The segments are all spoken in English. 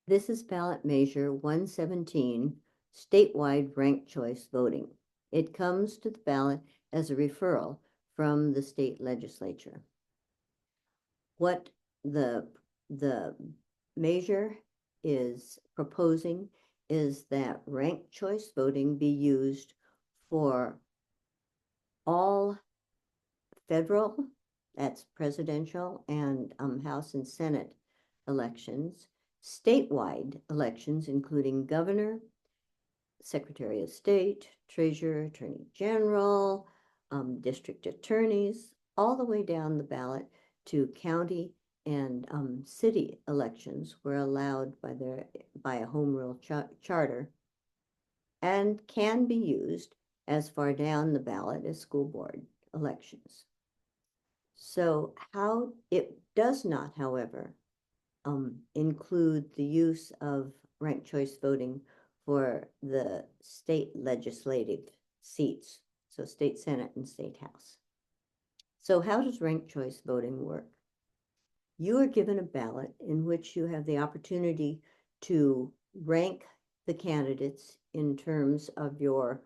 This is ballot measure 117, statewide ranked choice voting. It comes to the ballot as a referral from the state legislature. What the measure is proposing is that ranked choice voting be used for all federal, that's presidential and House and Senate elections, statewide elections, including governor, secretary of state, treasurer, attorney general, district attorneys, all the way down the ballot to county and city elections were allowed by a home rule charter and can be used as far down the ballot as school board elections. So how it does not, however, include the use of ranked choice voting for the state legislative seats, so state Senate and state House. So how does ranked choice voting work? You are given a ballot in which you have the opportunity to rank the candidates in terms of your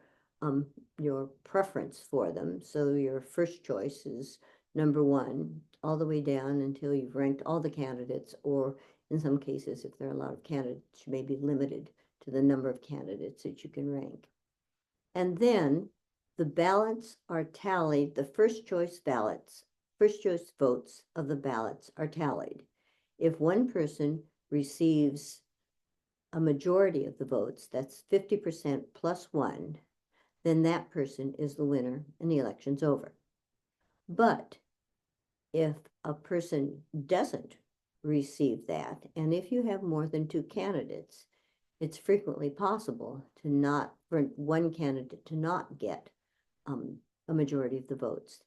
preference for them. So your first choice is number one, all the way down until you've ranked all the candidates, or in some cases, if there are a lot of candidates, you may be limited to the number of candidates that you can rank. And then the ballots are tallied, the first choice votes of the ballots are tallied. If one person receives a majority of the votes, that's 50% plus one, then that person is the winner and the election's over. But if a person doesn't receive that, and if you have more than two candidates, it's frequently possible for one candidate to not get a majority of the votes.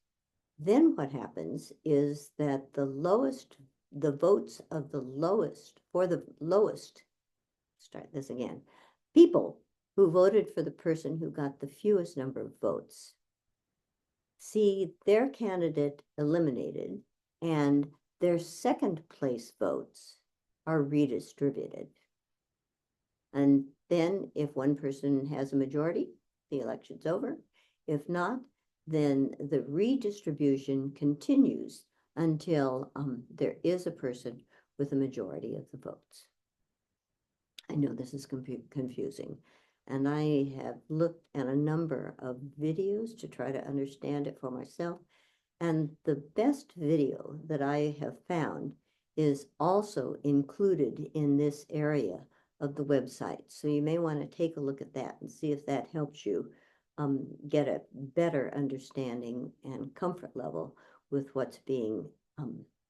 Then what happens is that the votes of the lowest, start this again, people who voted for the person who got the fewest number of votes see their candidate eliminated, and their second place votes are redistributed. And then if one person has a majority, the election's over. If not, then the redistribution continues until there is a person with a majority of the votes. I know this is confusing, and I have looked at a number of videos to try to understand it for myself. And the best video that I have found is also included in this area of the website. So you may want to take a look at that and see if that helps you get a better understanding and comfort level with what's being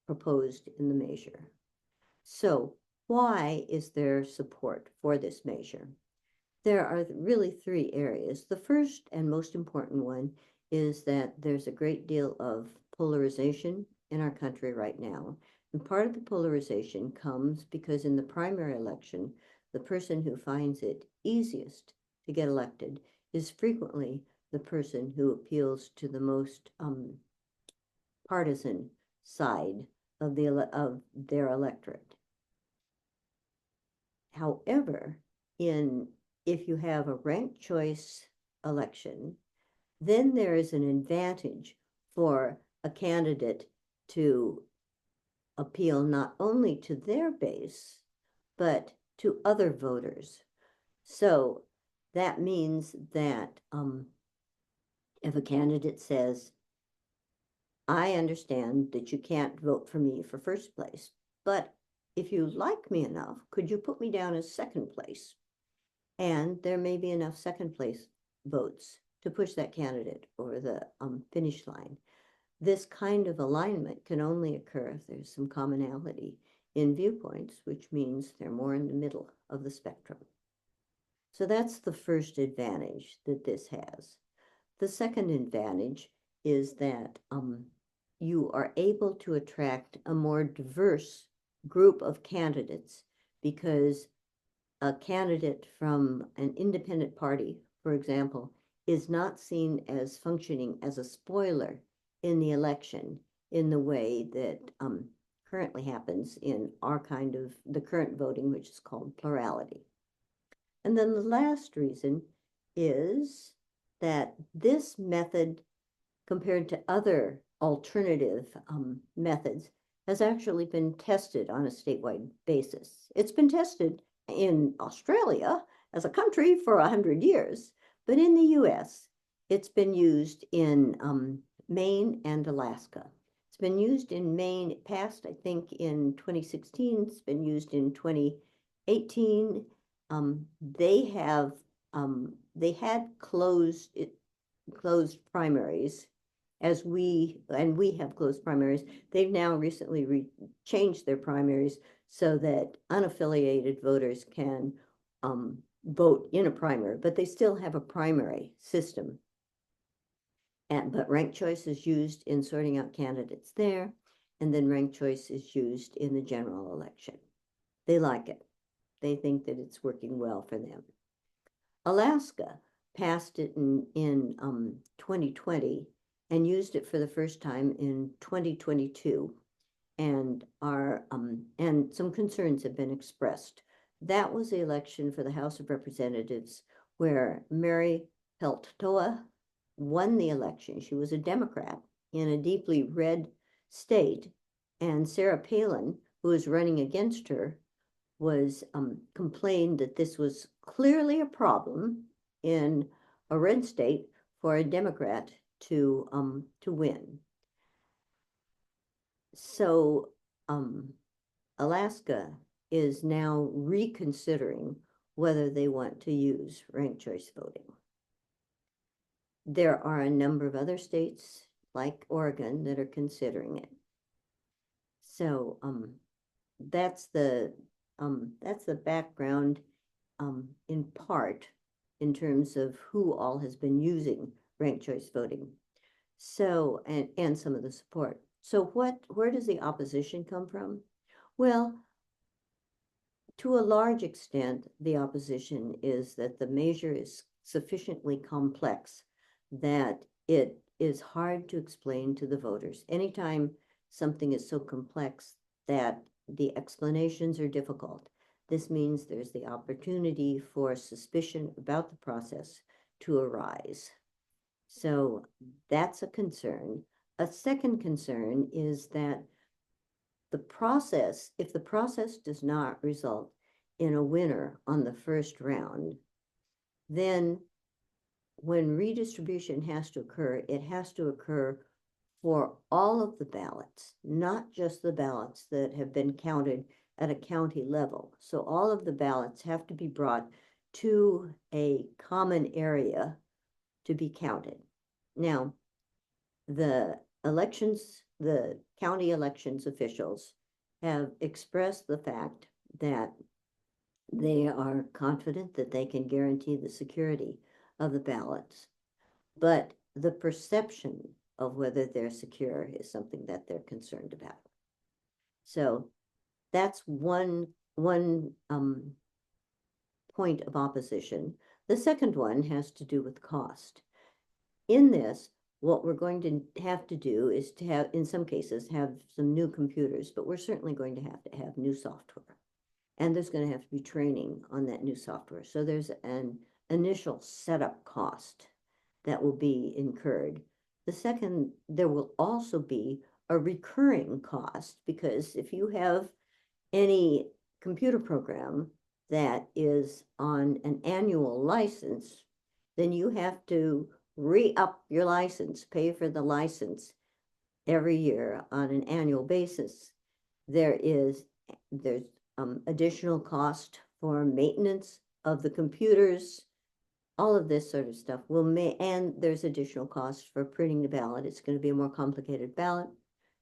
proposed in the measure. So why is there support for this measure? There are really three areas. The first and most important one is that there's a great deal of polarization in our country right now. And part of the polarization comes because in the primary election, the person who finds it easiest to get elected is frequently the person who appeals to the most partisan side of their electorate. However, if you have a ranked choice election, then there is an advantage for a candidate to appeal not only to their base, but to other voters. So that means that if a candidate says, I understand that you can't vote for me for first place, but if you like me enough, could you put me down as second place? And there may be enough second place votes to push that candidate over the finish line. This kind of alignment can only occur if there's some commonality in viewpoints, which means they're more in the middle of the spectrum. So that's the first advantage that this has. The second advantage is that you are able to attract a more diverse group of candidates because a candidate from an independent party, for example, is not seen as functioning as a spoiler in the election in the way that currently happens in our kind of the current voting, which is called plurality. And then the last reason is that this method, compared to other alternative methods, has actually been tested on a statewide basis. It's been tested in Australia as a country for 100 years, but in the US, it's been used in Maine and Alaska. It's been used in Maine, it passed, I think, in 2016. It's been used in 2018. They had closed primaries, as we have closed primaries. They've now recently changed their primaries so that unaffiliated voters can vote in a primary, but they still have a primary system. But ranked choice is used in sorting out candidates there, and then ranked choice is used in the general election. They like it. They think that it's working well for them. Alaska passed it in 2020 and used it for the first time in 2022, and some concerns have been expressed. That was the election for the House of Representatives where Mary Peltola won the election. She was a Democrat in a deeply red state, and Sarah Palin, who was running against her, was complained that this was clearly a problem in a red state for a Democrat to win. So Alaska is now reconsidering whether they want to use ranked choice voting. There are a number of other states like Oregon that are considering it. So that's the background in part in terms of who all has been using ranked choice voting. So and some of the support. So where does the opposition come from? Well, to a large extent, the opposition is that the measure is sufficiently complex that it is hard to explain to the voters. Anytime something is so complex that the explanations are difficult, this means there's the opportunity for suspicion about the process to arise. So that's a concern. A second concern is that the process, if the process does not result in a winner on the first round, then when redistribution has to occur, it has to occur for all of the ballots, not just the ballots that have been counted at a county level. So all of the ballots have to be brought to a common area to be counted. Now, the county elections officials have expressed the fact that they are confident that they can guarantee the security of the ballots, but the perception of whether they're secure is something that they're concerned about. So that's one point of opposition. The second one has to do with cost. In this, what we're going to have to do is to have, in some cases, have some new computers, but we're certainly going to have new software. And there's going to have to be training on that new software. So there's an initial setup cost that will be incurred. The second, there will also be a recurring cost, because if you have any computer program that is on an annual license, then you have to re-up your license, pay for the license every year on an annual basis. There's additional cost for maintenance of the computers, all of this sort of stuff and there's additional cost for printing the ballot. It's going to be a more complicated ballot,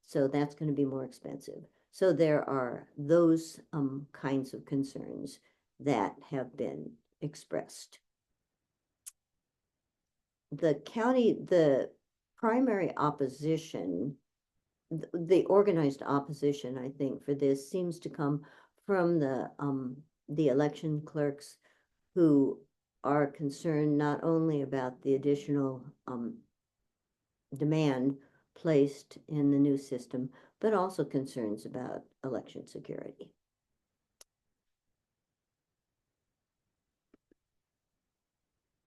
so that's going to be more expensive. So there are those kinds of concerns that have been expressed. The primary opposition, the organized opposition, I think, for this seems to come from the election clerks, who are concerned not only about the additional demand placed in the new system, but also concerns about election security.